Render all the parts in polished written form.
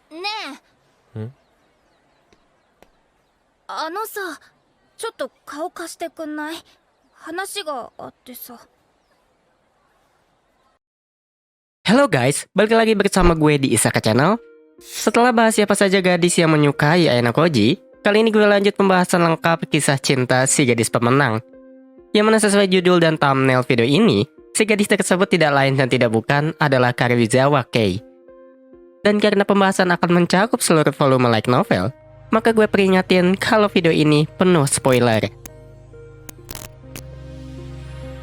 ねえ、ん? あのさ、ちょっと顔貸してくんない？話があってさ。 Halo guys, balik lagi bersama gue di Isaka Channel. Setelah bahas siapa saja gadis yang menyukai Ayano Koji, kali ini gue lanjut pembahasan lengkap kisah cinta si gadis pemenang. Yang mana sesuai judul dan thumbnail video ini, si gadis tersebut tidak lain dan tidak bukan adalah Karuizawa Kei. Dan karena pembahasan akan mencakup seluruh volume light novel, maka gue peringatin kalau video ini penuh spoiler.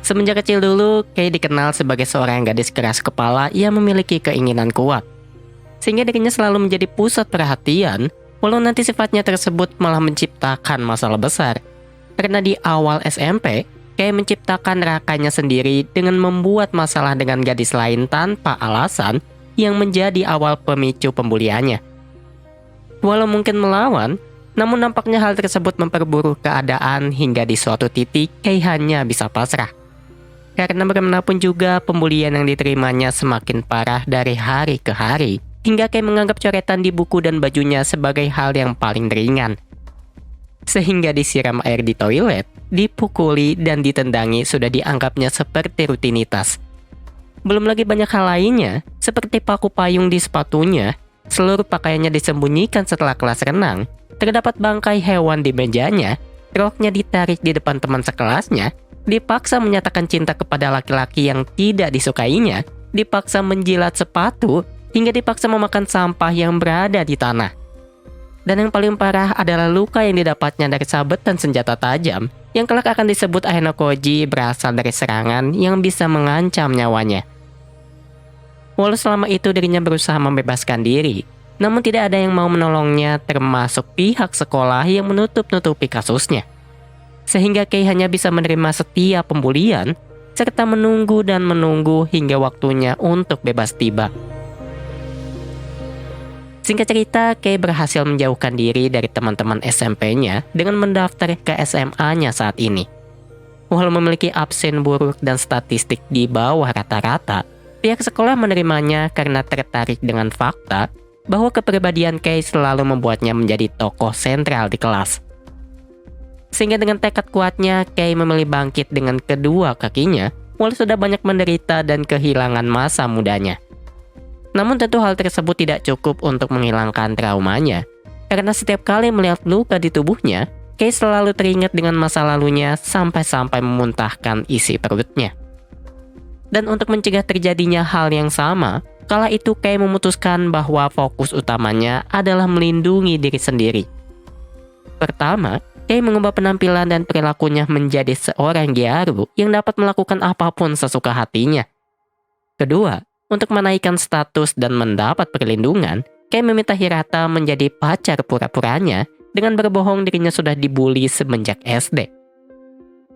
Semenjak kecil dulu, Kei dikenal sebagai seorang gadis keras kepala yang memiliki keinginan kuat. Sehingga dirinya selalu menjadi pusat perhatian, walau nanti sifatnya tersebut malah menciptakan masalah besar. Karena di awal SMP, Kei menciptakan rakanya sendiri dengan membuat masalah dengan gadis lain tanpa alasan yang menjadi awal pemicu pembuliannya. Walau mungkin melawan, namun nampaknya hal tersebut memperburuk keadaan hingga di suatu titik Kei hanya bisa pasrah. Karena bagaimanapun juga pembulian yang diterimanya semakin parah dari hari ke hari, hingga Kei menganggap coretan di buku dan bajunya sebagai hal yang paling ringan. Sehingga disiram air di toilet, dipukuli dan ditendangi sudah dianggapnya seperti rutinitas. Belum lagi banyak hal lainnya, seperti paku payung di sepatunya, seluruh pakaiannya disembunyikan setelah kelas renang, terdapat bangkai hewan di mejanya, roknya ditarik di depan teman sekelasnya, dipaksa menyatakan cinta kepada laki-laki yang tidak disukainya, dipaksa menjilat sepatu, hingga dipaksa memakan sampah yang berada di tanah. Dan yang paling parah adalah luka yang didapatnya dari sabetan senjata tajam, yang kelak akan disebut Ayano Koji berasal dari serangan yang bisa mengancam nyawanya. Walau selama itu dirinya berusaha membebaskan diri, namun tidak ada yang mau menolongnya termasuk pihak sekolah yang menutup-nutupi kasusnya. Sehingga Kei hanya bisa menerima setiap pembulian, serta menunggu dan menunggu hingga waktunya untuk bebas tiba. Singkat cerita, Kei berhasil menjauhkan diri dari teman-teman SMP-nya dengan mendaftar ke SMA-nya saat ini. Walau memiliki absen buruk dan statistik di bawah rata-rata, pihak sekolah menerimanya karena tertarik dengan fakta bahwa kepribadian Kei selalu membuatnya menjadi tokoh sentral di kelas. Sehingga dengan tekad kuatnya, Kei memilih bangkit dengan kedua kakinya, walau sudah banyak menderita dan kehilangan masa mudanya. Namun tentu hal tersebut tidak cukup untuk menghilangkan traumanya, karena setiap kali melihat luka di tubuhnya, Kei selalu teringat dengan masa lalunya sampai-sampai memuntahkan isi perutnya. Dan untuk mencegah terjadinya hal yang sama, kala itu Kei memutuskan bahwa fokus utamanya adalah melindungi diri sendiri. Pertama, Kei mengubah penampilan dan perilakunya menjadi seorang Gyaru yang dapat melakukan apapun sesuka hatinya. Kedua, untuk menaikkan status dan mendapat perlindungan, Kei meminta Hirata menjadi pacar pura-puranya dengan berbohong dirinya sudah dibully semenjak SD.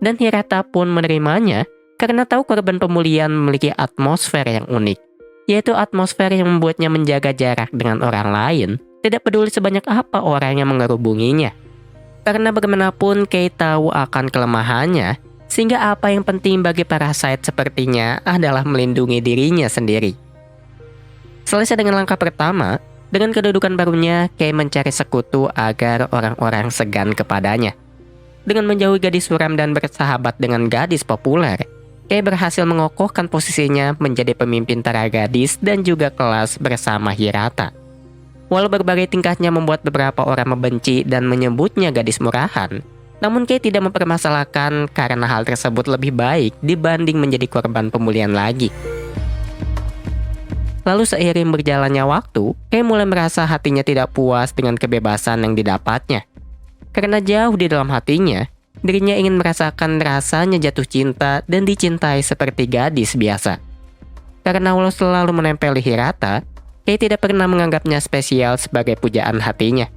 Dan Hirata pun menerimanya karena tahu korban pembulian memiliki atmosfer yang unik, yaitu atmosfer yang membuatnya menjaga jarak dengan orang lain, tidak peduli sebanyak apa orang yang mengerubunginya. Karena bagaimanapun Kei tahu akan kelemahannya, sehingga apa yang penting bagi parasite sepertinya adalah melindungi dirinya sendiri. Selesai dengan langkah pertama, dengan kedudukan barunya, Kei mencari sekutu agar orang-orang segan kepadanya. Dengan menjauhi gadis suram dan bersahabat dengan gadis populer, Kei berhasil mengokohkan posisinya menjadi pemimpin para gadis dan juga kelas bersama Hirata. Walau berbagai tingkahnya membuat beberapa orang membenci dan menyebutnya gadis murahan, namun Kei tidak mempermasalahkan karena hal tersebut lebih baik dibanding menjadi korban pembulian lagi. Lalu seiring berjalannya waktu, Kei mulai merasa hatinya tidak puas dengan kebebasan yang didapatnya. Karena jauh di dalam hatinya, dirinya ingin merasakan rasanya jatuh cinta dan dicintai seperti gadis biasa. Karena walau selalu menempeli Hirata, Kei tidak pernah menganggapnya spesial sebagai pujaan hatinya.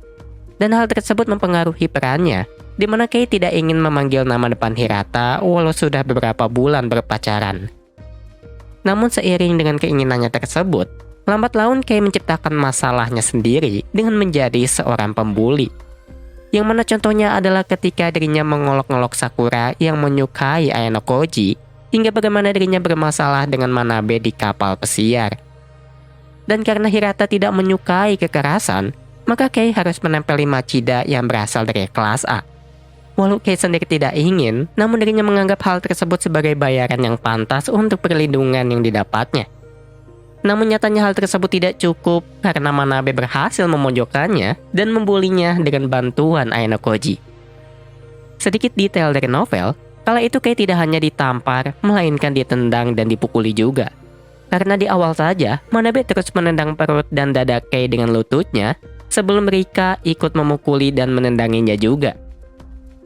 Dan hal tersebut mempengaruhi perannya, di mana Kei tidak ingin memanggil nama depan Hirata walau sudah beberapa bulan berpacaran. Namun seiring dengan keinginannya tersebut, lambat laun Kei menciptakan masalahnya sendiri dengan menjadi seorang pembuli. Yang mana contohnya adalah ketika dirinya mengolok-ngolok Sakura yang menyukai Ayano Koji, hingga bagaimana dirinya bermasalah dengan Manabe di kapal pesiar. Dan karena Hirata tidak menyukai kekerasan, maka Kei harus menempeli Machida yang berasal dari kelas A. Walau Kei sendiri tidak ingin, namun dirinya menganggap hal tersebut sebagai bayaran yang pantas untuk perlindungan yang didapatnya. Namun nyatanya hal tersebut tidak cukup karena Manabe berhasil memojokkannya dan membulinya dengan bantuan Ayano Koji. Sedikit detail dari novel, kala itu Kei tidak hanya ditampar, melainkan ditendang dan dipukuli juga. Karena di awal saja, Manabe terus menendang perut dan dada Kei dengan lututnya, sebelum Rika ikut memukuli dan menendanginya juga.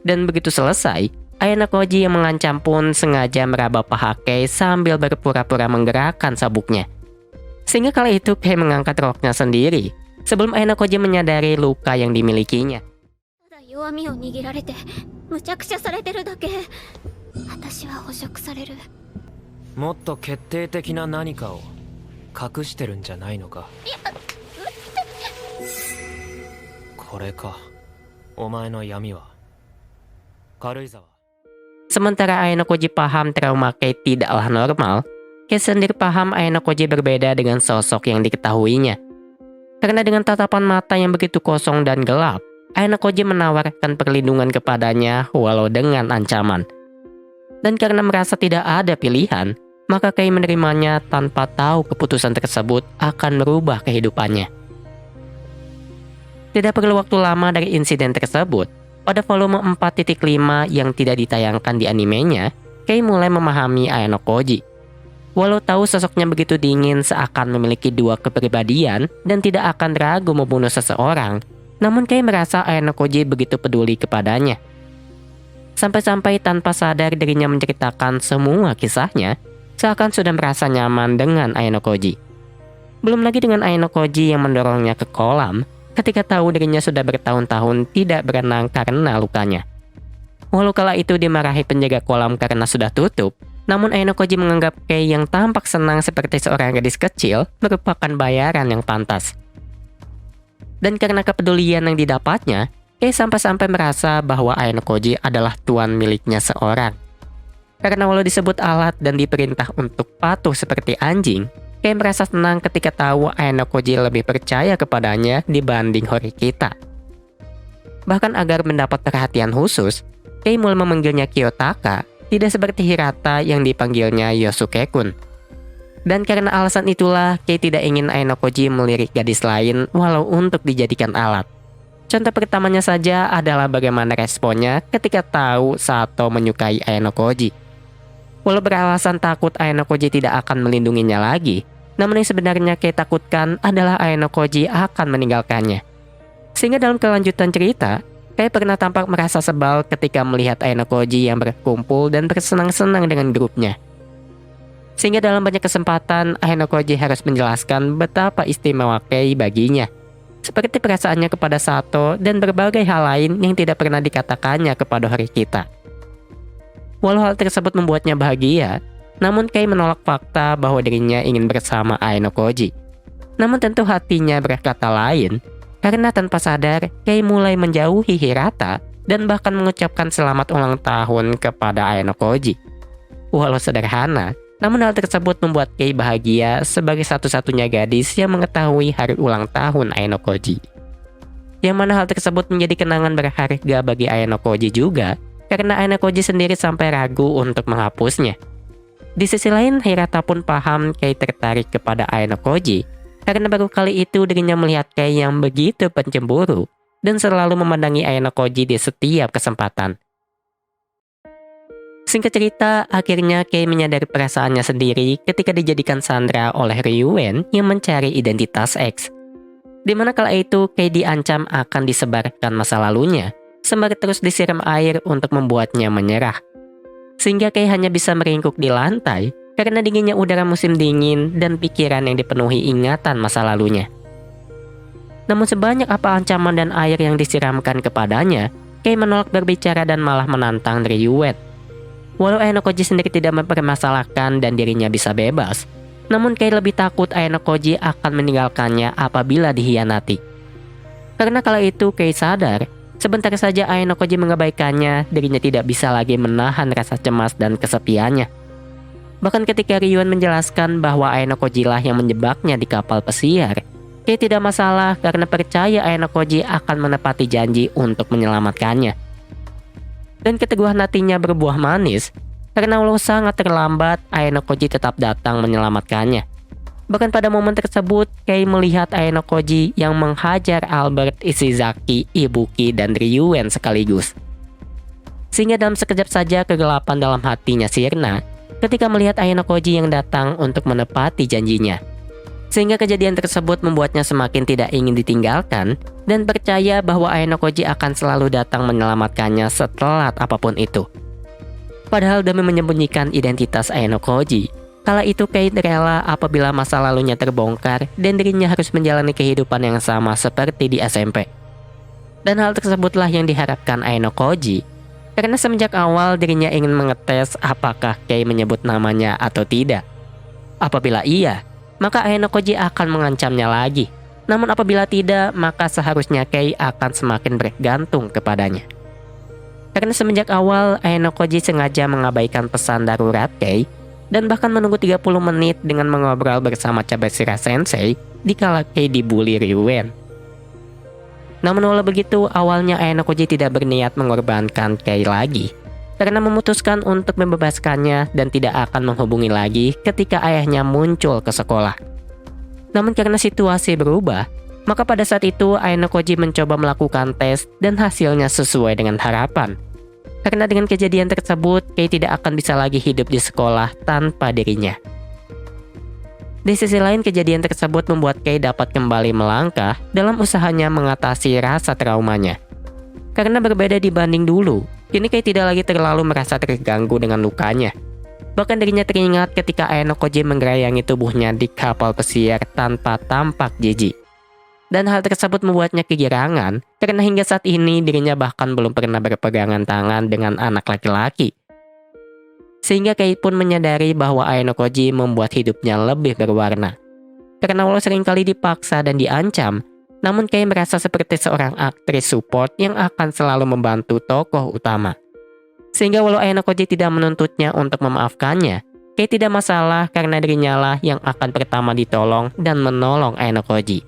Dan begitu selesai, Ayano Koji yang mengancam pun sengaja meraba paha Kei sambil berpura-pura menggerakkan sabuknya. Sehingga kala itu Kei mengangkat roknya sendiri, sebelum Ayano Koji menyadari luka yang dimilikinya. 弱みを握られてむちゃくちゃされてるだけ。私は捕食される。もっと決定的な何かを隠してるんじゃないのか。これか、お前の闇は。軽井沢。 Sementara Ayano Koji paham trauma Kei tidaklah normal, Kei sendiri paham Ayano Koji berbeda dengan sosok yang diketahuinya. Karena dengan tatapan mata yang begitu kosong dan gelap, Ayano Koji menawarkan perlindungan kepadanya walau dengan ancaman. Dan karena merasa tidak ada pilihan, maka Kei menerimanya tanpa tahu keputusan tersebut akan merubah kehidupannya. Tidak perlu waktu lama dari insiden tersebut, pada volume 4.5 yang tidak ditayangkan di animenya, Kei mulai memahami Ayano Koji. Walau tahu sosoknya begitu dingin seakan memiliki dua kepribadian dan tidak akan ragu membunuh seseorang, namun Kei merasa Ayano Koji begitu peduli kepadanya. Sampai-sampai tanpa sadar dirinya menceritakan semua kisahnya, seakan sudah merasa nyaman dengan Ayano Koji. Belum lagi dengan Ayano Koji yang mendorongnya ke kolam ketika tahu dirinya sudah bertahun-tahun tidak berenang karena lukanya. Walau kala itu dimarahi penjaga kolam karena sudah tutup, namun Ayano Koji menganggap Kei yang tampak senang seperti seorang gadis kecil merupakan bayaran yang pantas. Dan karena kepedulian yang didapatnya, Kei sampai-sampai merasa bahwa Ayano Koji adalah tuan miliknya seorang. Karena walau disebut alat dan diperintah untuk patuh seperti anjing, Kei merasa senang ketika tahu Ayano Koji lebih percaya kepadanya dibanding Horikita. Bahkan agar mendapat perhatian khusus, Kei mulai memanggilnya Kiyotaka, tidak seperti Hirata yang dipanggilnya Yosuke-kun. Dan karena alasan itulah, Kei tidak ingin Ayano Koji melirik gadis lain walau untuk dijadikan alat. Contoh pertamanya saja adalah bagaimana responnya ketika tahu Sato menyukai Ayano Koji. Walau beralasan takut Ayano Koji tidak akan melindunginya lagi, namun yang sebenarnya Kei takutkan adalah Ayano Koji akan meninggalkannya. Sehingga dalam kelanjutan cerita, Kei pernah tampak merasa sebal ketika melihat Ayano Koji yang berkumpul dan bersenang-senang dengan grupnya. Sehingga dalam banyak kesempatan, Ayano Koji harus menjelaskan betapa istimewa Kei baginya. Seperti perasaannya kepada Sato dan berbagai hal lain yang tidak pernah dikatakannya kepada Horikita. Walau hal tersebut membuatnya bahagia, namun Kei menolak fakta bahwa dirinya ingin bersama Ayano Koji. Namun tentu hatinya berkata lain, karena tanpa sadar Kei mulai menjauhi Hirata dan bahkan mengucapkan selamat ulang tahun kepada Ayano Koji. Walau sederhana, namun hal tersebut membuat Kei bahagia sebagai satu-satunya gadis yang mengetahui hari ulang tahun Ayano Koji. Yang mana hal tersebut menjadi kenangan berharga bagi Ayano Koji juga, karena Ayano Koji sendiri sampai ragu untuk menghapusnya. Di sisi lain, Hirata pun paham Kei tertarik kepada Ayano Koji, karena baru kali itu dirinya melihat Kei yang begitu pencemburu dan selalu memandangi Ayano Koji di setiap kesempatan. Singkat cerita, akhirnya Kei menyadari perasaannya sendiri ketika dijadikan sandera oleh Ryuen yang mencari identitas X. Di mana kala itu Kei diancam akan disebarkan masa lalunya, sembari terus disiram air untuk membuatnya menyerah. Sehingga Kei hanya bisa meringkuk di lantai karena dinginnya udara musim dingin dan pikiran yang dipenuhi ingatan masa lalunya. Namun sebanyak apa ancaman dan air yang disiramkan kepadanya, Kei menolak berbicara dan malah menantang Ryuen. Walau Ayano Koji sendiri tidak mempermasalahkan dan dirinya bisa bebas, namun Kei lebih takut Ayano Koji akan meninggalkannya apabila dihianati. Karena kala itu Kei sadar, sebentar saja Ayano Koji mengabaikannya, dirinya tidak bisa lagi menahan rasa cemas dan kesepiannya. Bahkan ketika Ryuan menjelaskan bahwa Ainokoji lah yang menjebaknya di kapal pesiar, Kei tidak masalah karena percaya Ainokoji akan menepati janji untuk menyelamatkannya. Dan keteguhan hatinya berbuah manis, karena walau sangat terlambat, Ainokoji tetap datang menyelamatkannya. Bahkan pada momen tersebut, Kei melihat Ainokoji yang menghajar Albert, Ishizaki, Ibuki, dan Ryuen sekaligus. Sehingga dalam sekejap saja kegelapan dalam hatinya sirna ketika melihat Ainokoji yang datang untuk menepati janjinya. Sehingga kejadian tersebut membuatnya semakin tidak ingin ditinggalkan dan percaya bahwa Ainokoji akan selalu datang menyelamatkannya setelah apapun itu. Padahal demi menyembunyikan identitas Ainokoji, kala itu Kei rela apabila masa lalunya terbongkar dan dirinya harus menjalani kehidupan yang sama seperti di SMP. Dan hal tersebutlah yang diharapkan Ainokoji, karena semenjak awal dirinya ingin mengetes apakah Kei menyebut namanya atau tidak. Apabila iya, maka Ainokoji akan mengancamnya lagi. Namun apabila tidak, maka seharusnya Kei akan semakin bergantung kepadanya. Karena semenjak awal, Ainokoji sengaja mengabaikan pesan darurat Kei dan bahkan menunggu 30 menit dengan mengobrol bersama Cabashira Sensei dikala Kei dibully Ryuen. Namun walau begitu, awalnya Ainokoji tidak berniat mengorbankan Kei lagi, karena memutuskan untuk membebaskannya dan tidak akan menghubungi lagi ketika ayahnya muncul ke sekolah. Namun karena situasi berubah, maka pada saat itu Ainokoji mencoba melakukan tes dan hasilnya sesuai dengan harapan. Karena dengan kejadian tersebut, Kei tidak akan bisa lagi hidup di sekolah tanpa dirinya. Di sisi lain, kejadian tersebut membuat Kei dapat kembali melangkah dalam usahanya mengatasi rasa traumanya. Karena berbeda dibanding dulu, kini Kei tidak lagi terlalu merasa terganggu dengan lukanya. Bahkan dirinya teringat ketika Ainokoji menggerayangi tubuhnya di kapal pesiar tanpa tampak jijik. Dan hal tersebut membuatnya kegirangan, karena hingga saat ini dirinya bahkan belum pernah berpegangan tangan dengan anak laki-laki. Sehingga Kei pun menyadari bahwa Ainokoji membuat hidupnya lebih berwarna. Karena walau seringkali dipaksa dan diancam, namun Kei merasa seperti seorang aktris support yang akan selalu membantu tokoh utama. Sehingga walau Ainokoji tidak menuntutnya untuk memaafkannya, Kei tidak masalah karena dirinya lah yang akan pertama ditolong dan menolong Ainokoji.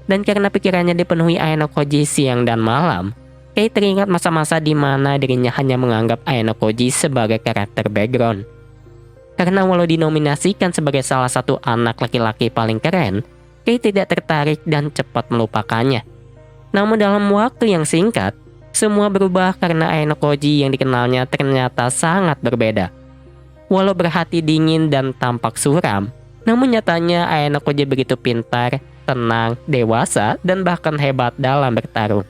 Dan karena pikirannya dipenuhi Ainokoji siang dan malam, Kei teringat masa-masa di mana dirinya hanya menganggap Ainokoji sebagai karakter background. Karena walau dinominasikan sebagai salah satu anak laki-laki paling keren, Kei tidak tertarik dan cepat melupakannya. Namun dalam waktu yang singkat, semua berubah karena Ainokoji yang dikenalnya ternyata sangat berbeda. Walau berhati dingin dan tampak suram, namun nyatanya Ainokoji begitu pintar, tenang, dewasa, dan bahkan hebat dalam bertarung.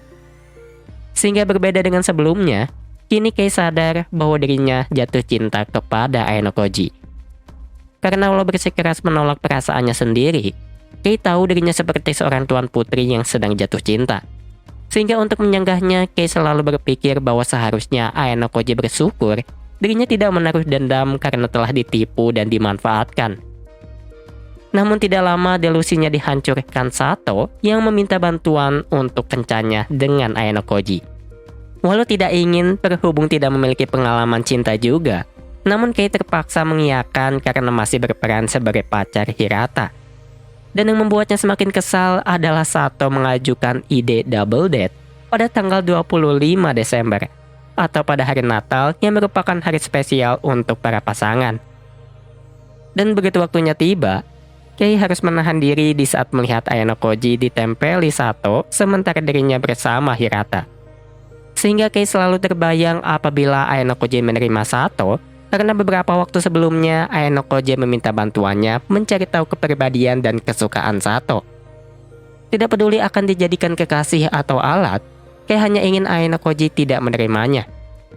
Sehingga berbeda dengan sebelumnya, kini Kei sadar bahwa dirinya jatuh cinta kepada Ainokoji. Karena walau bersikeras menolak perasaannya sendiri, Kei tahu dirinya seperti seorang tuan putri yang sedang jatuh cinta. Sehingga untuk menyanggahnya, Kei selalu berpikir bahwa seharusnya Ainokoji bersyukur dirinya tidak menaruh dendam karena telah ditipu dan dimanfaatkan. Namun tidak lama delusinya dihancurkan Sato yang meminta bantuan untuk kencannya dengan Ainokoji. Walau tidak ingin, berhubung tidak memiliki pengalaman cinta juga, namun Kei terpaksa mengiyakan karena masih berperan sebagai pacar Hirata. Dan yang membuatnya semakin kesal adalah Sato mengajukan ide double date pada tanggal 25 Desember, atau pada hari Natal yang merupakan hari spesial untuk para pasangan. Dan begitu waktunya tiba, Kei harus menahan diri di saat melihat Ainokoji ditempeli Sato sementara dirinya bersama Hirata. Sehingga Kei selalu terbayang apabila Ainokoji menerima Sato, karena beberapa waktu sebelumnya Ainokoji meminta bantuannya mencari tahu kepribadian dan kesukaan Sato. Tidak peduli akan dijadikan kekasih atau alat, Kei hanya ingin Ainokoji tidak menerimanya.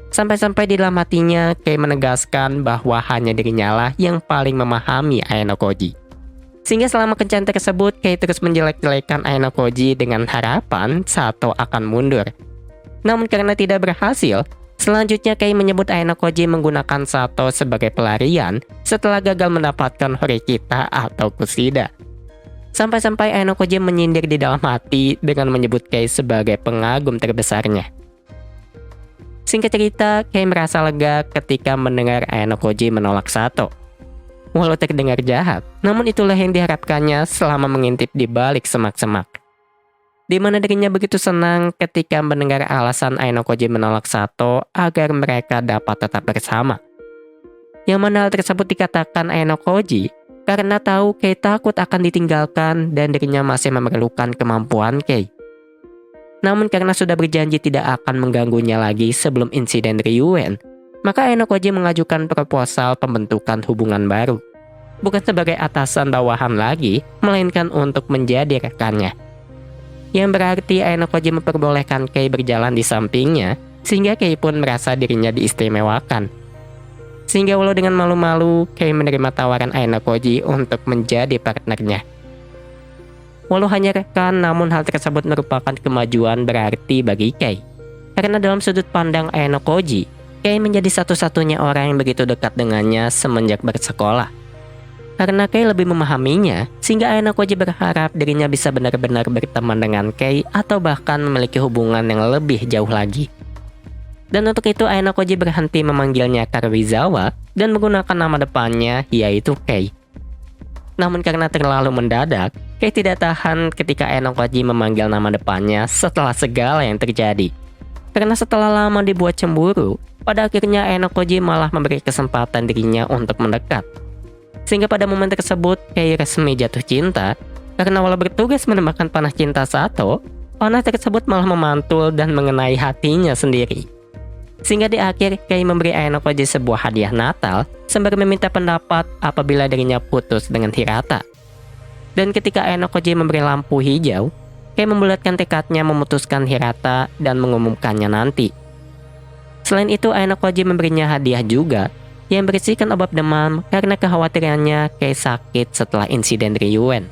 Sampai-sampai di dalam hatinya Kei menegaskan bahwa hanya dirinya lah yang paling memahami Ainokoji. Sehingga selama kencan tersebut, Kei terus menjelek-jelekan Ainokoji dengan harapan Sato akan mundur. Namun karena tidak berhasil, selanjutnya Kei menyebut Ainokoji menggunakan Sato sebagai pelarian setelah gagal mendapatkan Horikita atau Kushida. Sampai-sampai Ainokoji menyindir di dalam hati dengan menyebut Kei sebagai pengagum terbesarnya. Singkat cerita, Kei merasa lega ketika mendengar Ayano Koji menolak Sato. Walau terdengar jahat, namun itulah yang diharapkannya selama mengintip di balik semak-semak. Di mana dirinya begitu senang ketika mendengar alasan Ayano Koji menolak Sato agar mereka dapat tetap bersama. Yang mana hal tersebut dikatakan Ayano Koji karena tahu Kei takut akan ditinggalkan dan dirinya masih memerlukan kemampuan Kei. Namun karena sudah berjanji tidak akan mengganggunya lagi sebelum insiden Ryuen, maka Ayano Koji mengajukan proposal pembentukan hubungan baru. Bukan sebagai atasan bawahan lagi, melainkan untuk menjadi rekannya. Yang berarti Ayano Koji memperbolehkan Kei berjalan di sampingnya, sehingga Kei pun merasa dirinya diistimewakan. Sehingga walau dengan malu-malu, Kei menerima tawaran Ayano Koji untuk menjadi partnernya. Walau hanya rekan, namun hal tersebut merupakan kemajuan berarti bagi Kei. Karena dalam sudut pandang Ayano Koji, Kei menjadi satu-satunya orang yang begitu dekat dengannya semenjak bersekolah. Karena Kei lebih memahaminya, sehingga Ayano Koji berharap dirinya bisa benar-benar berteman dengan Kei atau bahkan memiliki hubungan yang lebih jauh lagi. Dan untuk itu Ayano Koji berhenti memanggilnya Karuizawa dan menggunakan nama depannya yaitu Kei. Namun karena terlalu mendadak, Kei tidak tahan ketika Ayano Koji memanggil nama depannya setelah segala yang terjadi. Karena setelah lama dibuat cemburu, pada akhirnya Ayano Koji malah memberi kesempatan dirinya untuk mendekat. Sehingga pada momen tersebut, Kei resmi jatuh cinta, karena walau bertugas menembakkan panah cinta Sato, panah tersebut malah memantul dan mengenai hatinya sendiri. Sehingga di akhir, Kei memberi Ayano Koji sebuah hadiah Natal, sembari meminta pendapat apabila dirinya putus dengan Hirata. Dan ketika Ayano Koji memberi lampu hijau, Kei membulatkan tekadnya memutuskan Hirata dan mengumumkannya nanti. Selain itu, Ayano Koji memberinya hadiah juga, yang berisikan obat demam karena kekhawatirannya Kei sakit setelah insiden Ryuen.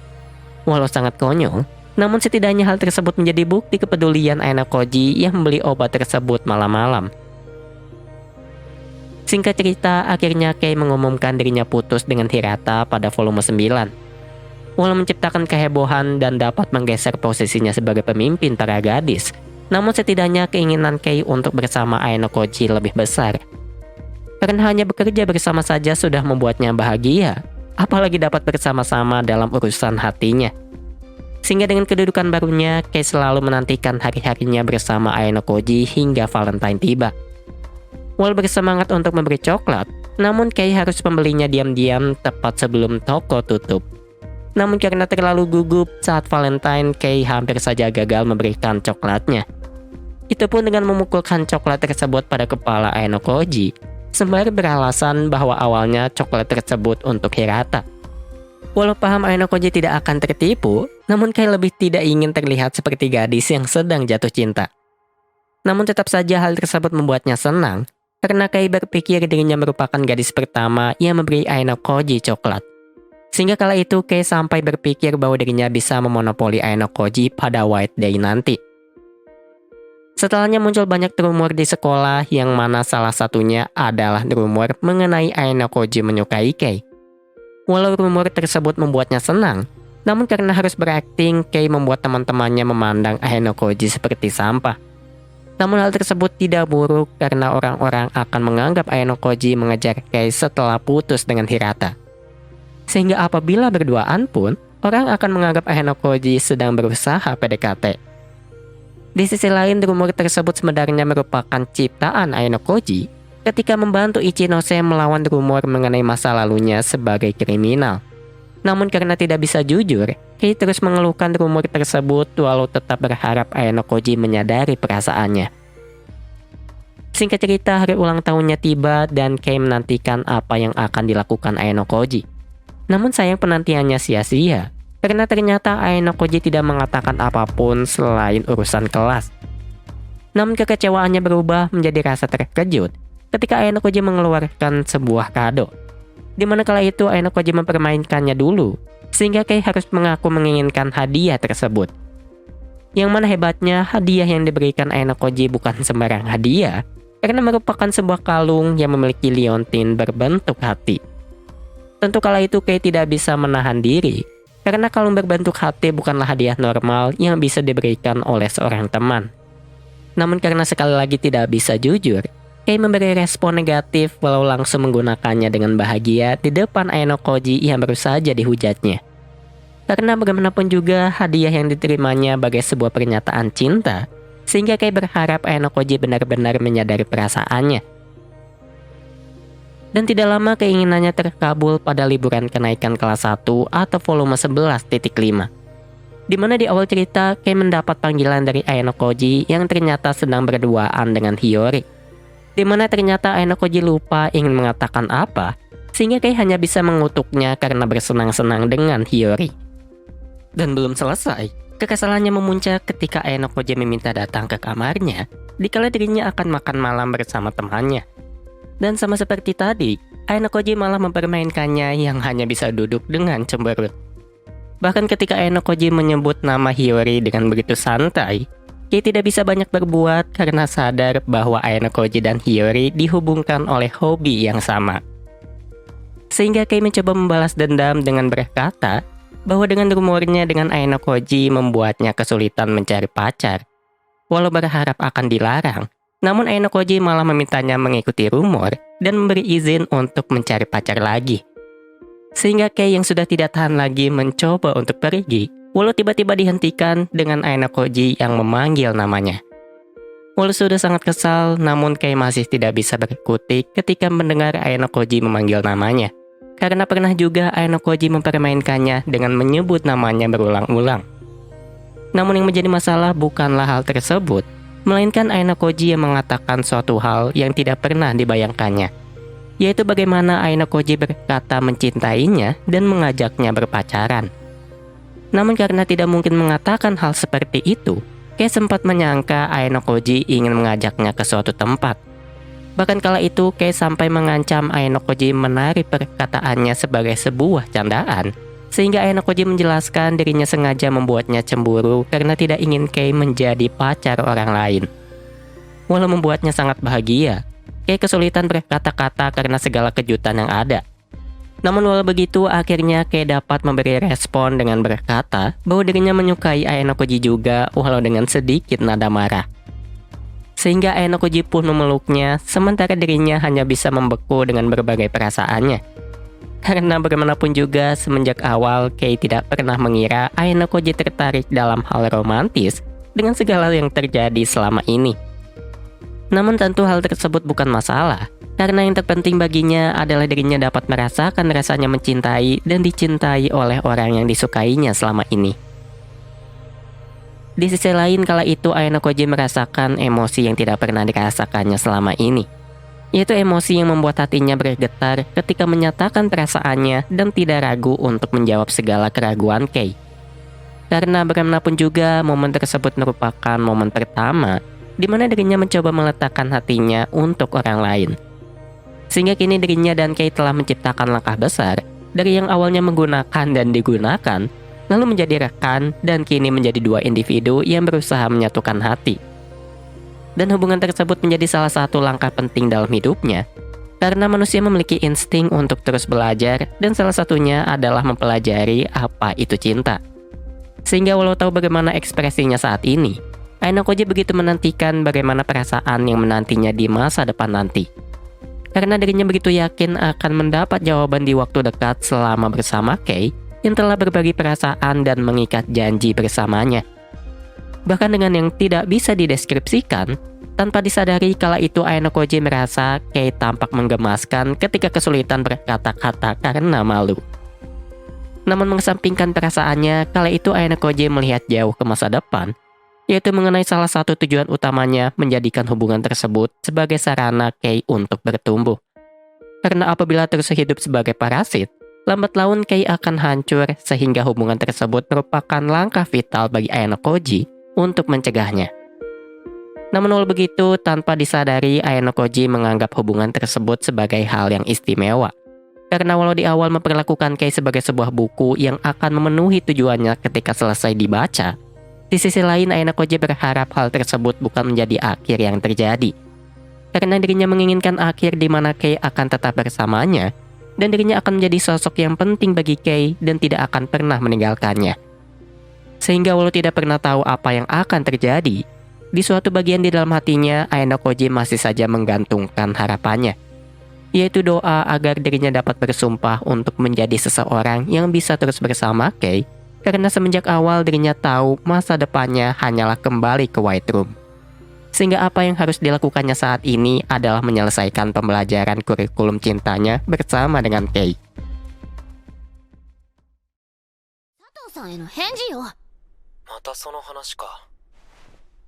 Walau sangat konyol, namun setidaknya hal tersebut menjadi bukti kepedulian Ayano Koji yang membeli obat tersebut malam-malam. Singkat cerita, akhirnya Kei mengumumkan dirinya putus dengan Hirata pada volume 9. Walau menciptakan kehebohan dan dapat menggeser posisinya sebagai pemimpin para gadis, namun setidaknya keinginan Kei untuk bersama Ayano Koji lebih besar. Karena hanya bekerja bersama saja sudah membuatnya bahagia, apalagi dapat bersama-sama dalam urusan hatinya. Sehingga dengan kedudukan barunya, Kei selalu menantikan hari-harinya bersama Ayano Koji hingga Valentine tiba. Walau bersemangat untuk memberi coklat, namun Kei harus membelinya diam-diam tepat sebelum toko tutup. Namun karena terlalu gugup saat Valentine, Kei hampir saja gagal memberikan coklatnya. Itu pun dengan memukulkan coklat tersebut pada kepala Ayano Koji, sembari beralasan bahwa awalnya coklat tersebut untuk Hirata. Walau paham Ayano Koji tidak akan tertipu, namun Kei lebih tidak ingin terlihat seperti gadis yang sedang jatuh cinta. Namun tetap saja hal tersebut membuatnya senang, karena Kei berpikir dirinya merupakan gadis pertama yang memberi Ayano Koji coklat. Sehingga kala itu Kei sampai berpikir bahwa dirinya bisa memonopoli Ayano Koji pada White Day nanti. Setelahnya muncul banyak rumor di sekolah yang mana salah satunya adalah rumor mengenai Ayano Koji menyukai Kei. Walau rumor tersebut membuatnya senang, namun karena harus berakting, Kei membuat teman-temannya memandang Ayano Koji seperti sampah. Namun hal tersebut tidak buruk karena orang-orang akan menganggap Ayano Koji mengejar Kei setelah putus dengan Hirata. Sehingga apabila berduaan pun, orang akan menganggap Ayano Koji sedang berusaha PDKT. Di sisi lain, rumor tersebut sebenarnya merupakan ciptaan Ayano Koji ketika membantu Ichinose melawan rumor mengenai masa lalunya sebagai kriminal. Namun karena tidak bisa jujur, Kei terus mengeluhkan rumor tersebut walau tetap berharap Ayano Koji menyadari perasaannya. Singkat cerita, hari ulang tahunnya tiba dan Kei menantikan apa yang akan dilakukan Ayano Koji. Namun sayang penantiannya sia-sia, karena ternyata Ayano Koji tidak mengatakan apapun selain urusan kelas. Namun kekecewaannya berubah menjadi rasa terkejut ketika Ayano Koji mengeluarkan sebuah kado. Di mana kala itu Ayano Koji mempermainkannya dulu, sehingga Kei harus mengaku menginginkan hadiah tersebut. Yang mana hebatnya, hadiah yang diberikan Ayano Koji bukan sembarang hadiah, karena merupakan sebuah kalung yang memiliki liontin berbentuk hati. Tentu kala itu Kei tidak bisa menahan diri, karena kalung berbentuk hati bukanlah hadiah normal yang bisa diberikan oleh seorang teman. Namun karena sekali lagi tidak bisa jujur, Kei memberi respon negatif walau langsung menggunakannya dengan bahagia di depan Ayano Koji yang baru saja dihujatnya. Karena bagaimanapun juga hadiah yang diterimanya bagai sebuah pernyataan cinta, sehingga Kei berharap Ayano Koji benar-benar menyadari perasaannya. Dan tidak lama keinginannya terkabul pada liburan kenaikan kelas 1 atau volume 11.5. Di mana di awal cerita, Kei mendapat panggilan dari Ayano Koji yang ternyata sedang berduaan dengan Hiyori. Di mana ternyata Ayano Koji lupa ingin mengatakan apa, sehingga Kei hanya bisa mengutuknya karena bersenang-senang dengan Hiyori. Dan belum selesai, kekesalannya memuncak ketika Ayano Koji meminta datang ke kamarnya, dikala dirinya akan makan malam bersama temannya. Dan sama seperti tadi, Ayano Koji malah mempermainkannya yang hanya bisa duduk dengan cemberut. Bahkan ketika Ayano Koji menyebut nama Hiyori dengan begitu santai, Kei tidak bisa banyak berbuat karena sadar bahwa Ayano Koji dan Hiyori dihubungkan oleh hobi yang sama. Sehingga Kei mencoba membalas dendam dengan berkata bahwa dengan rumornya dengan Ayano Koji membuatnya kesulitan mencari pacar. Walau berharap akan dilarang, namun Ayano Koji malah memintanya mengikuti rumor dan memberi izin untuk mencari pacar lagi. Sehingga Kei yang sudah tidak tahan lagi mencoba untuk pergi, walau tiba-tiba dihentikan dengan Ayano Koji yang memanggil namanya. Walau sudah sangat kesal, namun Kei masih tidak bisa berkutik ketika mendengar Ayano Koji memanggil namanya. Karena pernah juga Ayano Koji mempermainkannya dengan menyebut namanya berulang-ulang. Namun yang menjadi masalah bukanlah hal tersebut, melainkan Ayano Koji yang mengatakan suatu hal yang tidak pernah dibayangkannya, yaitu bagaimana Ayano Koji berkata mencintainya dan mengajaknya berpacaran. Namun karena tidak mungkin mengatakan hal seperti itu, Kei sempat menyangka Ayano Koji ingin mengajaknya ke suatu tempat. Bahkan kala itu Kei sampai mengancam Ayano Koji menarik perkataannya sebagai sebuah candaan, sehingga Ayano Koji menjelaskan dirinya sengaja membuatnya cemburu karena tidak ingin Kei menjadi pacar orang lain. Walau membuatnya sangat bahagia, Kei kesulitan berkata-kata karena segala kejutan yang ada. Namun walau begitu, akhirnya Kei dapat memberi respon dengan berkata bahwa dirinya menyukai Ayano Koji juga walau dengan sedikit nada marah. Sehingga Ayano Koji pun memeluknya, sementara dirinya hanya bisa membeku dengan berbagai perasaannya. Karena bagaimanapun juga, semenjak awal Kei tidak pernah mengira Ayano Koji tertarik dalam hal romantis dengan segala yang terjadi selama ini. Namun tentu hal tersebut bukan masalah, karena yang terpenting baginya adalah dirinya dapat merasakan rasanya mencintai dan dicintai oleh orang yang disukainya selama ini. Di sisi lain, kala itu Ayano Koji merasakan emosi yang tidak pernah dirasakannya selama ini, yaitu emosi yang membuat hatinya bergetar ketika menyatakan perasaannya dan tidak ragu untuk menjawab segala keraguan Kei. Karena bagaimanapun juga, momen tersebut merupakan momen pertama di mana dirinya mencoba meletakkan hatinya untuk orang lain. Sehingga kini dirinya dan Kei telah menciptakan langkah besar dari yang awalnya menggunakan dan digunakan, lalu menjadi rekan dan kini menjadi dua individu yang berusaha menyatukan hati. Dan hubungan tersebut menjadi salah satu langkah penting dalam hidupnya, karena manusia memiliki insting untuk terus belajar dan salah satunya adalah mempelajari apa itu cinta. Sehingga walau tahu bagaimana ekspresinya saat ini, Ayano Koji begitu menantikan bagaimana perasaan yang menantinya di masa depan nanti. Karena dirinya begitu yakin akan mendapat jawaban di waktu dekat selama bersama Kei yang telah berbagi perasaan dan mengikat janji bersamanya. Bahkan dengan yang tidak bisa dideskripsikan, tanpa disadari kala itu Ayano Koji merasa Kei tampak menggemaskan ketika kesulitan berkata-kata karena malu. Namun mengesampingkan perasaannya, kala itu Ayano Koji melihat jauh ke masa depan, yaitu mengenai salah satu tujuan utamanya menjadikan hubungan tersebut sebagai sarana Kei untuk bertumbuh. Karena apabila terus hidup sebagai parasit, lambat laun Kei akan hancur sehingga hubungan tersebut merupakan langkah vital bagi Ayano Koji untuk mencegahnya. Namun walau begitu, tanpa disadari Ayano Koji menganggap hubungan tersebut sebagai hal yang istimewa. Karena walau di awal memperlakukan Kei sebagai sebuah buku yang akan memenuhi tujuannya ketika selesai dibaca, di sisi lain Ayano Koji berharap hal tersebut bukan menjadi akhir yang terjadi. Karena dirinya menginginkan akhir di mana Kei akan tetap bersamanya, dan dirinya akan menjadi sosok yang penting bagi Kei dan tidak akan pernah meninggalkannya. Sehingga walau tidak pernah tahu apa yang akan terjadi, di suatu bagian di dalam hatinya, Ayano Koji masih saja menggantungkan harapannya, yaitu doa agar dirinya dapat bersumpah untuk menjadi seseorang yang bisa terus bersama Kei, karena semenjak awal dirinya tahu masa depannya hanyalah kembali ke White Room. Sehingga apa yang harus dilakukannya saat ini adalah menyelesaikan pembelajaran kurikulum cintanya bersama dengan Kei. 佐藤さんへの返事よ。またその話か。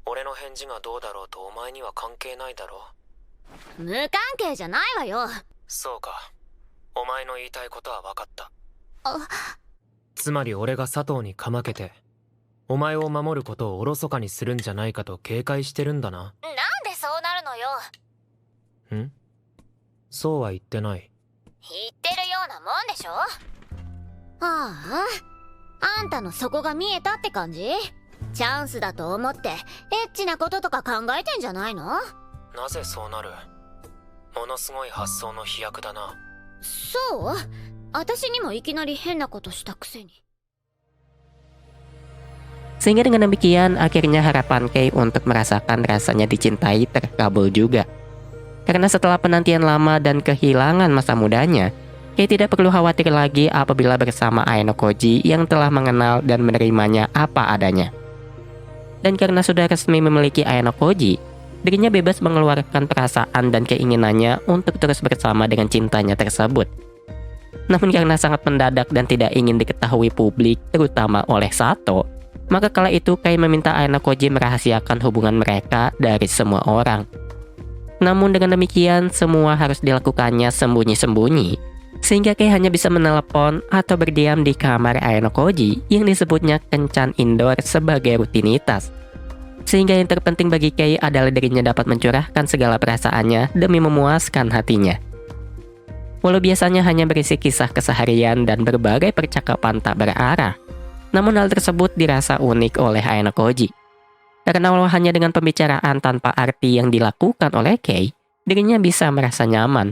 俺の返事がどうだろうとお前には関係ないだろう。無関係じゃないわよ。そうか。お前の言いたいことは分かった。あ、つまり俺が佐藤にかまけて、お前を守ることをおろそかにするんじゃないかと警戒してるんだな。なんでそうなるのよ。ん？そうは言ってない。言ってるようなもんでしょ。ああ、あんたの底が見えたって感じ？チャンスだと思ってエッチなこととか考えてんじゃないの？なぜそうなる？ものすごい発想の飛躍だな。そう？私にもいきなり変なことしたくせに。 Sehingga dengan demikian, akhirnya harapan Kei untuk merasakan rasanya dicintai terkabul juga. Karena setelah penantian lama dan kehilangan masa mudanya, Kei tidak perlu khawatir lagi apabila bersama Ayano Koji yang telah mengenal dan menerimanya apa adanya. Dan karena sudah resmi memiliki Ayano Koji, dirinya bebas mengeluarkan perasaan dan keinginannya untuk terus bersama dengan cintanya tersebut. Namun karena sangat mendadak dan tidak ingin diketahui publik, terutama oleh Sato, maka kala itu Kei meminta Ayano Koji merahasiakan hubungan mereka dari semua orang. Namun dengan demikian, semua harus dilakukannya sembunyi-sembunyi, sehingga Kei hanya bisa menelepon atau berdiam di kamar Ayano Koji yang disebutnya kencan indoor sebagai rutinitas. Sehingga yang terpenting bagi Kei adalah dirinya dapat mencurahkan segala perasaannya demi memuaskan hatinya. Walau biasanya hanya berisi kisah keseharian dan berbagai percakapan tak berarah, namun hal tersebut dirasa unik oleh Ayano Koji. Karena walau hanya dengan pembicaraan tanpa arti yang dilakukan oleh Kei, dirinya bisa merasa nyaman.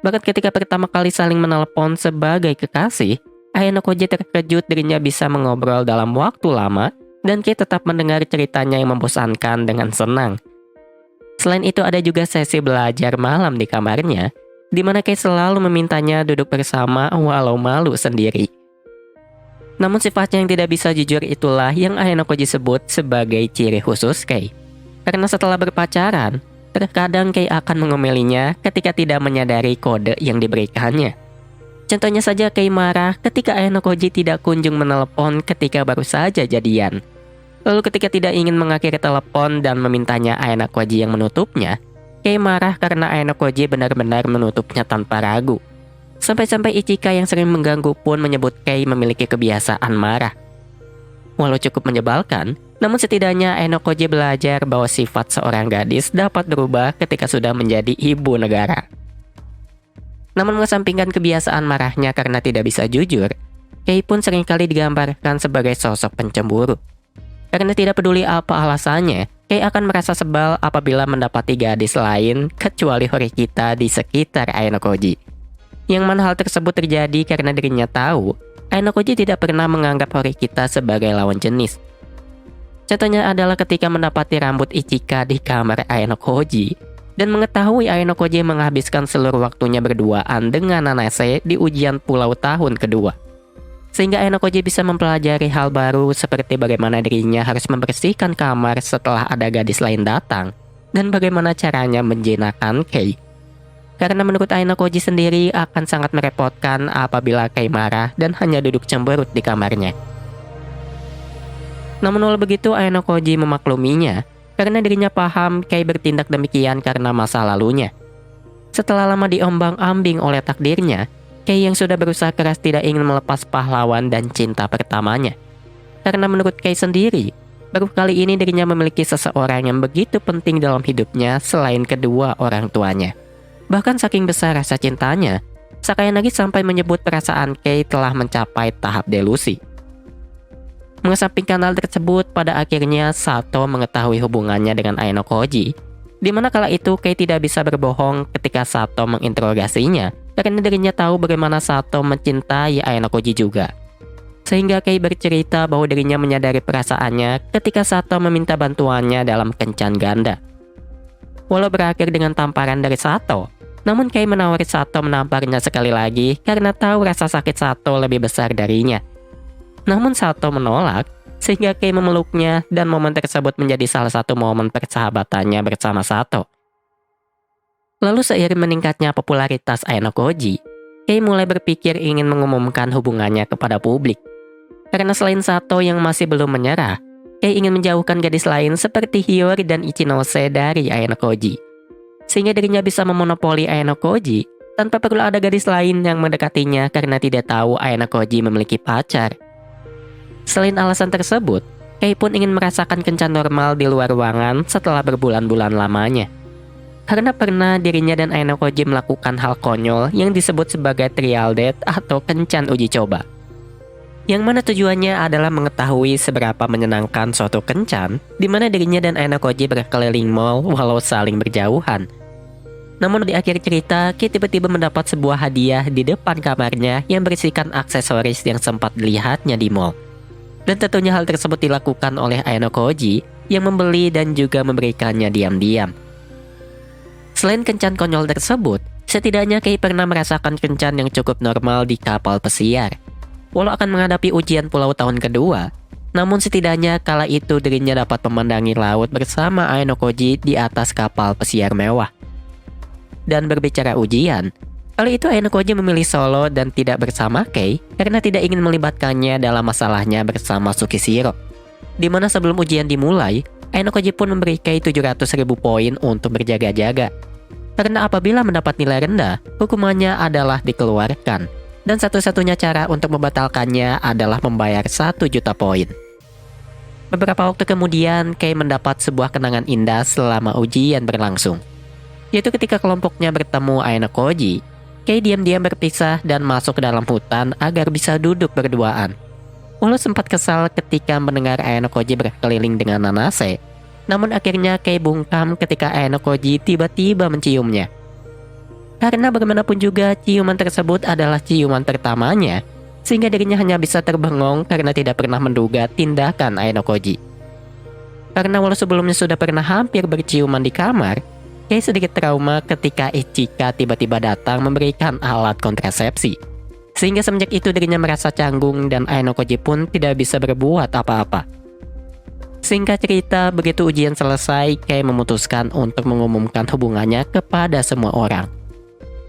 Bahkan ketika pertama kali saling menelepon sebagai kekasih, Ayano Koji terkejut dirinya bisa mengobrol dalam waktu lama, dan Kei tetap mendengar ceritanya yang membosankan dengan senang. Selain itu ada juga sesi belajar malam di kamarnya, di mana Kei selalu memintanya duduk bersama walau malu sendiri. Namun sifatnya yang tidak bisa jujur itulah yang Ayano Koji sebut sebagai ciri khusus Kei. Karena setelah berpacaran, terkadang Kei akan mengomelinya ketika tidak menyadari kode yang diberikannya. Contohnya saja Kei marah ketika Ayano Koji tidak kunjung menelepon ketika baru saja jadian. Lalu ketika tidak ingin mengakhiri telepon dan memintanya Ayano Koji yang menutupnya, Kei marah karena Ayano Koji benar-benar menutupnya tanpa ragu. Sampai-sampai Ichika yang sering mengganggu pun menyebut Kei memiliki kebiasaan marah. Walau cukup menyebalkan, namun setidaknya Ayano Koji belajar bahwa sifat seorang gadis dapat berubah ketika sudah menjadi ibu negara. Namun mengesampingkan kebiasaan marahnya karena tidak bisa jujur, Kei pun seringkali digambarkan sebagai sosok pencemburu. Karena tidak peduli apa alasannya, Kei akan merasa sebal apabila mendapati gadis lain kecuali Horikita di sekitar Ayano Koji. Yang mana hal tersebut terjadi karena dirinya tahu Ayano Koji tidak pernah menganggap Horikita sebagai lawan jenis. Contohnya adalah ketika mendapati rambut Ichika di kamar Ayano Koji dan mengetahui Ayano Koji menghabiskan seluruh waktunya berduaan dengan Nanase di ujian pulau tahun kedua. Sehingga Ayano Koji bisa mempelajari hal baru seperti bagaimana dirinya harus membersihkan kamar setelah ada gadis lain datang dan bagaimana caranya menjinakkan Kei. Karena menurut Ayano Koji sendiri akan sangat merepotkan apabila Kei marah dan hanya duduk cemberut di kamarnya. Namun walau begitu Ayano Koji memakluminya karena dirinya paham Kei bertindak demikian karena masa lalunya. Setelah lama diombang-ambing oleh takdirnya, Kei yang sudah berusaha keras tidak ingin melepas pahlawan dan cinta pertamanya. Karena menurut Kei sendiri, baru kali ini dirinya memiliki seseorang yang begitu penting dalam hidupnya selain kedua orang tuanya. Bahkan saking besar rasa cintanya, Sakayanagi sampai menyebut perasaan Kei telah mencapai tahap delusi. Mengesampingkan hal tersebut, pada akhirnya Sato mengetahui hubungannya dengan Ayano Koji, di mana kala itu Kei tidak bisa berbohong ketika Sato menginterogasinya, karena dirinya tahu bagaimana Sato mencintai Ayano Koji juga. Sehingga Kei bercerita bahwa dirinya menyadari perasaannya ketika Sato meminta bantuannya dalam kencan ganda. Walau berakhir dengan tamparan dari Sato, namun Kei menawari Sato menamparnya sekali lagi karena tahu rasa sakit Sato lebih besar darinya. Namun Sato menolak, sehingga Kei memeluknya dan momen tersebut menjadi salah satu momen persahabatannya bersama Sato. Lalu seiring meningkatnya popularitas Ainokoji, Kei mulai berpikir ingin mengumumkan hubungannya kepada publik. Karena selain Sato yang masih belum menyerah, Kei ingin menjauhkan gadis lain seperti Hiyori dan Ichinose dari Ainokoji. Sehingga dirinya bisa memonopoli Ainokoji tanpa perlu ada gadis lain yang mendekatinya karena tidak tahu Ainokoji memiliki pacar. Selain alasan tersebut, Kei pun ingin merasakan kencan normal di luar ruangan setelah berbulan-bulan lamanya. Karena pernah dirinya dan Ainokoji melakukan hal konyol yang disebut sebagai trial date atau kencan uji coba. Yang mana tujuannya adalah mengetahui seberapa menyenangkan suatu kencan, di mana dirinya dan Ainokoji berkeliling mall walau saling berjauhan. Namun di akhir cerita, Kei tiba-tiba mendapat sebuah hadiah di depan kamarnya yang berisikan aksesoris yang sempat dilihatnya di mall. Dan tentunya hal tersebut dilakukan oleh Ainokoji yang membeli dan juga memberikannya diam-diam. Selain kencan konyol tersebut, setidaknya Kei pernah merasakan kencan yang cukup normal di kapal pesiar. Walau akan menghadapi ujian pulau tahun kedua, namun setidaknya kala itu dirinya dapat memandangi laut bersama Ainokoji di atas kapal pesiar mewah. Dan berbicara ujian, kali itu Ainokoji memilih solo dan tidak bersama Kei karena tidak ingin melibatkannya dalam masalahnya bersama Tsukishiro. Di mana sebelum ujian dimulai, Ainokoji pun memberi Kei 700.000 poin untuk berjaga-jaga. Karena apabila mendapat nilai rendah, hukumannya adalah dikeluarkan. Dan satu-satunya cara untuk membatalkannya adalah membayar 1 juta poin. Beberapa waktu kemudian, Kei mendapat sebuah kenangan indah selama ujian berlangsung. Yaitu ketika kelompoknya bertemu Ainokoji, Kei diam-diam berpisah dan masuk ke dalam hutan agar bisa duduk berduaan. Walau sempat kesal ketika mendengar Ainokoji berkeliling dengan Nanase, namun akhirnya Kei bungkam ketika Ainokoji tiba-tiba menciumnya. Karena bagaimanapun juga ciuman tersebut adalah ciuman pertamanya, sehingga dirinya hanya bisa terbengong karena tidak pernah menduga tindakan Ainokoji. Karena walau sebelumnya sudah pernah hampir berciuman di kamar, Kei sedikit trauma ketika Ichika tiba-tiba datang memberikan alat kontrasepsi. Sehingga semenjak itu dirinya merasa canggung dan Ainokoji pun tidak bisa berbuat apa-apa. Singkat cerita, begitu ujian selesai, Kei memutuskan untuk mengumumkan hubungannya kepada semua orang.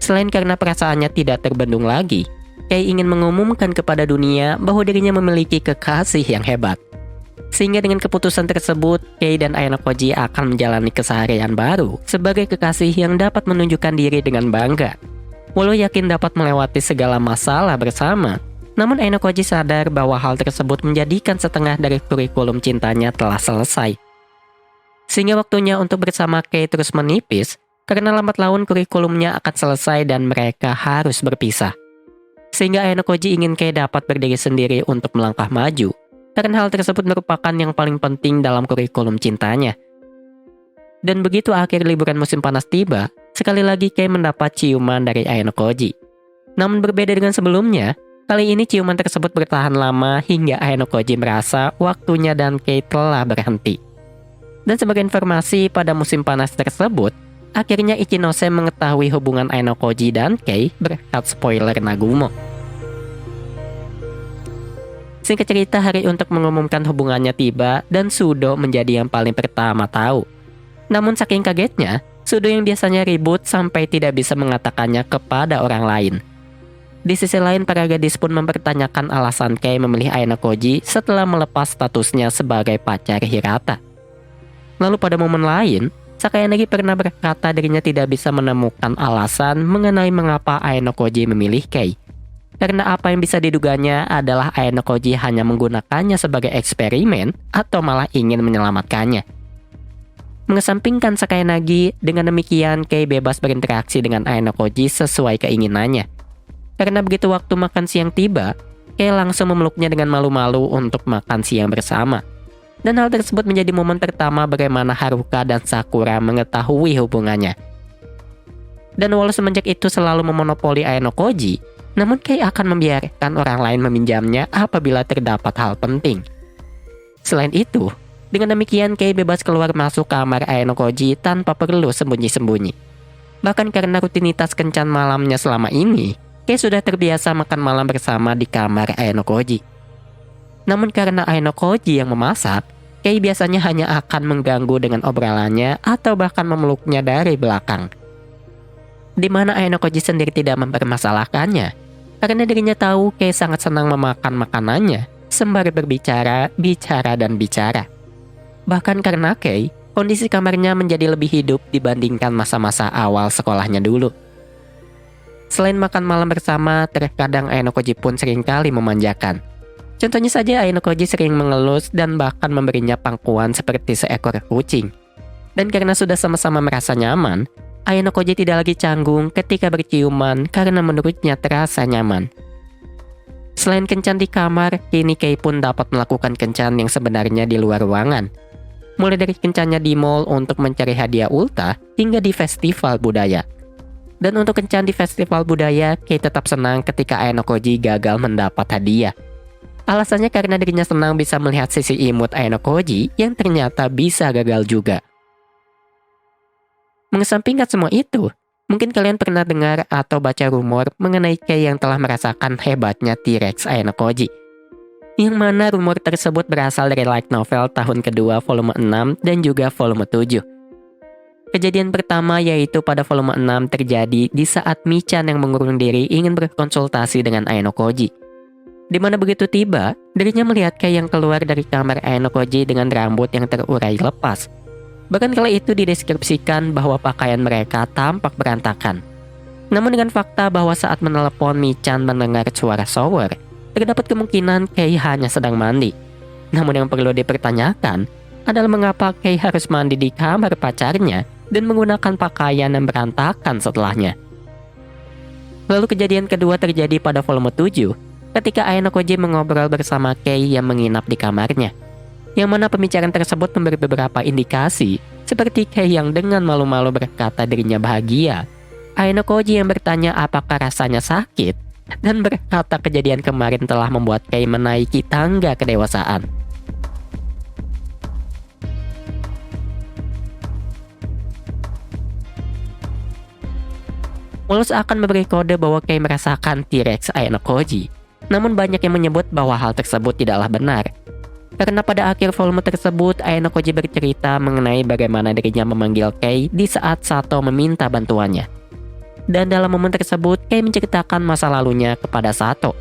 Selain karena perasaannya tidak terbendung lagi, Kei ingin mengumumkan kepada dunia bahwa dirinya memiliki kekasih yang hebat. Sehingga dengan keputusan tersebut, Kei dan Ainokoji akan menjalani keseharian baru sebagai kekasih yang dapat menunjukkan diri dengan bangga. Walau yakin dapat melewati segala masalah bersama, namun Ainokoji sadar bahwa hal tersebut menjadikan setengah dari kurikulum cintanya telah selesai. Sehingga waktunya untuk bersama Kei terus menipis, karena lambat laun kurikulumnya akan selesai dan mereka harus berpisah. Sehingga Ainokoji ingin Kei dapat berdiri sendiri untuk melangkah maju, karena hal tersebut merupakan yang paling penting dalam kurikulum cintanya. Dan begitu akhir liburan musim panas tiba, sekali lagi Kei mendapat ciuman dari Ainokoji. Namun berbeda dengan sebelumnya, kali ini ciuman tersebut bertahan lama hingga Ainokoji merasa waktunya dan Kei telah berhenti. Dan sebagai informasi, pada musim panas tersebut, akhirnya Ichinose mengetahui hubungan Ainokoji dan Kei berkat spoiler Nagumo. Singkat cerita, hari untuk mengumumkan hubungannya tiba dan Sudo menjadi yang paling pertama tahu. Namun saking kagetnya, Sudo yang biasanya ribut sampai tidak bisa mengatakannya kepada orang lain. Di sisi lain, para gadis pun mempertanyakan alasan Kei memilih Ainokoji setelah melepas statusnya sebagai pacar Hirata. Lalu pada momen lain, Sakayanagi pernah berkata dirinya tidak bisa menemukan alasan mengenai mengapa Ainokoji memilih Kei. Karena apa yang bisa diduganya adalah Ainokoji hanya menggunakannya sebagai eksperimen atau malah ingin menyelamatkannya. Mengesampingkan Sakayanagi, dengan demikian Kei bebas berinteraksi dengan Ainokoji sesuai keinginannya. Karena begitu waktu makan siang tiba, Kei langsung memeluknya dengan malu-malu untuk makan siang bersama. Dan hal tersebut menjadi momen pertama bagaimana Haruka dan Sakura mengetahui hubungannya. Dan walau semenjak itu selalu memonopoli Ainokoji, Namun Kei akan membiarkan orang lain meminjamnya apabila terdapat hal penting. Selain itu, dengan demikian Kei bebas keluar masuk kamar Aenokoji tanpa perlu sembunyi-sembunyi. Bahkan karena rutinitas kencan malamnya selama ini, Kei sudah terbiasa makan malam bersama di kamar Aenokoji. Namun karena Aenokoji yang memasak, Kei biasanya hanya akan mengganggu dengan obrolannya atau bahkan memeluknya dari belakang. Di mana Aenokoji sendiri tidak mempermasalahkannya, karena dirinya tahu Kei sangat senang memakan makanannya, sembari berbicara, dan bicara. Bahkan karena Kei, kondisi kamarnya menjadi lebih hidup dibandingkan masa-masa awal sekolahnya dulu. Selain makan malam bersama, terkadang Aenokoji pun seringkali memanjakan. Contohnya saja Aenokoji sering mengelus dan bahkan memberinya pangkuan seperti seekor kucing. Dan karena sudah sama-sama merasa nyaman, Aenokoji tidak lagi canggung ketika berciuman karena menurutnya terasa nyaman. Selain kencan di kamar, kini Kei pun dapat melakukan kencan yang sebenarnya di luar ruangan. Mulai dari kencannya di mall untuk mencari hadiah ulta hingga di festival budaya. Dan untuk kencan di festival budaya, Kei tetap senang ketika Aenokoji gagal mendapat hadiah. Alasannya karena dirinya senang bisa melihat sisi imut Aenokoji yang ternyata bisa gagal juga. Mengesampingkan semua itu, mungkin kalian pernah dengar atau baca rumor mengenai Kei yang telah merasakan hebatnya T-Rex Aenokoji. Yang mana rumor tersebut berasal dari light novel tahun kedua volume 6 dan juga volume 7. Kejadian pertama yaitu pada volume 6 terjadi di saat Michan yang mengurung diri ingin berkonsultasi dengan Aenokoji. Di mana begitu tiba, dirinya melihat Kei yang keluar dari kamar Aenokoji dengan rambut yang terurai lepas. Bahkan kala itu dideskripsikan bahwa pakaian mereka tampak berantakan. Namun dengan fakta bahwa saat menelepon Michan mendengar suara shower, terdapat kemungkinan Kei hanya sedang mandi. Namun yang perlu dipertanyakan adalah mengapa Kei harus mandi di kamar pacarnya dan menggunakan pakaian yang berantakan setelahnya. Lalu kejadian kedua terjadi pada volume 7, ketika Aenokoji mengobrol bersama Kei yang menginap di kamarnya. Yang mana pembicaraan tersebut memberi beberapa indikasi, seperti Kei yang dengan malu-malu berkata dirinya bahagia, Aenokoji yang bertanya apakah rasanya sakit, dan berkata kejadian kemarin telah membuat Kei menaiki tangga kedewasaan. Walau seakan memberi kode bahwa Kei merasakan T-Rex Aenokoji, namun banyak yang menyebut bahwa hal tersebut tidaklah benar. Karena pada akhir volume tersebut, Aenokoji bercerita mengenai bagaimana dirinya memanggil Kei di saat Sato meminta bantuannya. Dan dalam momen tersebut, Kei menceritakan masa lalunya kepada Sato.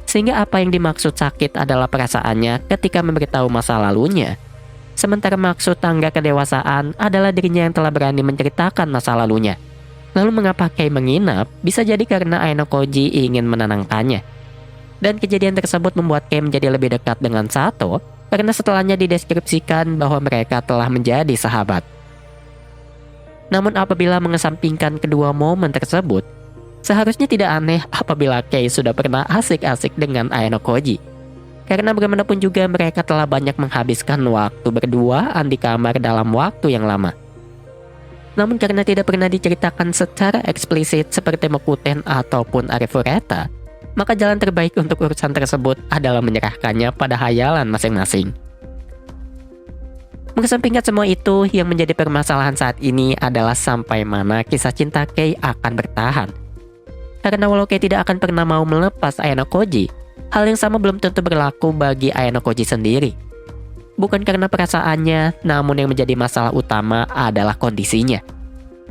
Sehingga apa yang dimaksud sakit adalah perasaannya ketika memberitahu masa lalunya. Sementara maksud tangga kedewasaan adalah dirinya yang telah berani menceritakan masa lalunya. Lalu mengapa Kei menginap? Bisa jadi karena Aenokoji ingin menenangkannya. Dan kejadian tersebut membuat Kei menjadi lebih dekat dengan Sato karena setelahnya dideskripsikan bahwa mereka telah menjadi sahabat. Namun apabila mengesampingkan kedua momen tersebut, seharusnya tidak aneh apabila Kei sudah pernah asik-asik dengan Aenokoji. Karena bagaimanapun juga mereka telah banyak menghabiskan waktu berduaan di kamar dalam waktu yang lama. Namun karena tidak pernah diceritakan secara eksplisit seperti Mokuten ataupun Arifureta, maka jalan terbaik untuk urusan tersebut adalah menyerahkannya pada hayalan masing-masing. Mengesampingkan semua itu, yang menjadi permasalahan saat ini adalah sampai mana kisah cinta Kei akan bertahan. Karena walau Kei tidak akan pernah mau melepas Aenokoji, hal yang sama belum tentu berlaku bagi Aenokoji sendiri. Bukan karena perasaannya, namun yang menjadi masalah utama adalah kondisinya.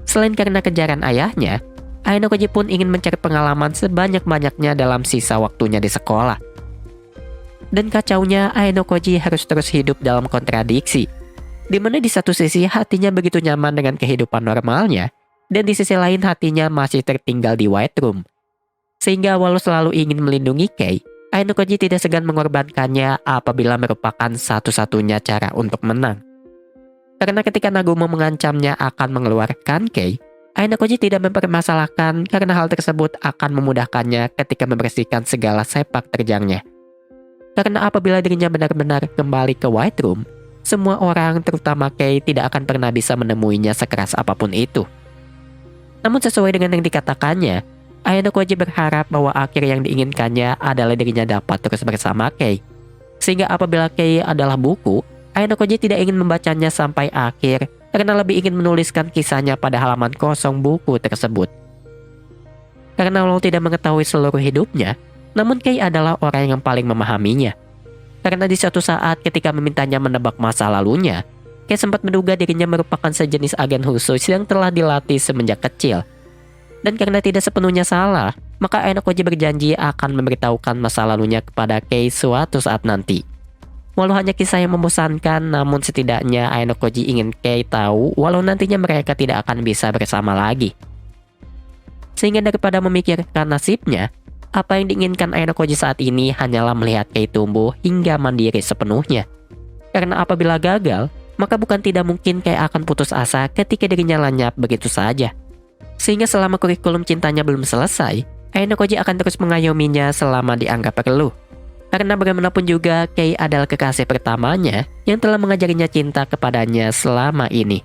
Selain karena kejaran ayahnya, Aenokoji pun ingin mencari pengalaman sebanyak-banyaknya dalam sisa waktunya di sekolah. Dan kacaunya, Aenokoji harus terus hidup dalam kontradiksi, di mana di satu sisi hatinya begitu nyaman dengan kehidupan normalnya, dan di sisi lain hatinya masih tertinggal di White Room. Sehingga walau selalu ingin melindungi Kei, Aenokoji tidak segan mengorbankannya apabila merupakan satu-satunya cara untuk menang. Karena ketika Nagumo mengancamnya akan mengeluarkan Kei, Aenokoji tidak mempermasalahkan karena hal tersebut akan memudahkannya ketika membersihkan segala sepak terjangnya. Karena apabila dirinya benar-benar kembali ke White Room, semua orang, terutama Kei, tidak akan pernah bisa menemuinya sekeras apapun itu. Namun sesuai dengan yang dikatakannya, Ayano Koji berharap bahwa akhir yang diinginkannya adalah dirinya dapat terus bersama Kei. Sehingga apabila Kei adalah buku, Ayano Koji tidak ingin membacanya sampai akhir karena lebih ingin menuliskan kisahnya pada halaman kosong buku tersebut. Karena walau tidak mengetahui seluruh hidupnya, namun Kei adalah orang yang paling memahaminya. Karena di suatu saat ketika memintanya menebak masa lalunya, Kei sempat menduga dirinya merupakan sejenis agen khusus yang telah dilatih semenjak kecil. Dan karena tidak sepenuhnya salah, maka Ayano Koji berjanji akan memberitahukan masa lalunya kepada Kei suatu saat nanti. Walau hanya kisah yang membosankan, namun setidaknya Ayano Koji ingin Kei tahu walau nantinya mereka tidak akan bisa bersama lagi. Sehingga daripada memikirkan nasibnya, apa yang diinginkan Ayano Koji saat ini hanyalah melihat Kei tumbuh hingga mandiri sepenuhnya. Karena apabila gagal, maka bukan tidak mungkin Kei akan putus asa ketika dirinya lenyap begitu saja. Sehingga selama kurikulum cintanya belum selesai, Ayano Koji akan terus mengayominya selama dianggap perlu. Karena bagaimanapun juga Kei adalah kekasih pertamanya yang telah mengajarinya cinta kepadanya selama ini.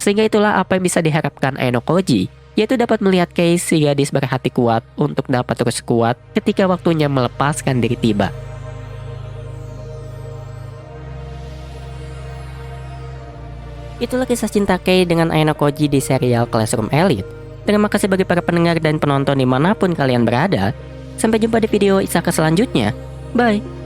Sehingga itulah apa yang bisa diharapkan Ayano Koji, yaitu dapat melihat Kei si gadis berhati kuat untuk dapat terus kuat ketika waktunya melepaskan diri tiba. Itulah kisah cinta Kei dengan Ayano Koji di serial Classroom Elite. Terima kasih bagi para pendengar dan penonton dimanapun kalian berada. Sampai jumpa di video Isaka selanjutnya. Bye!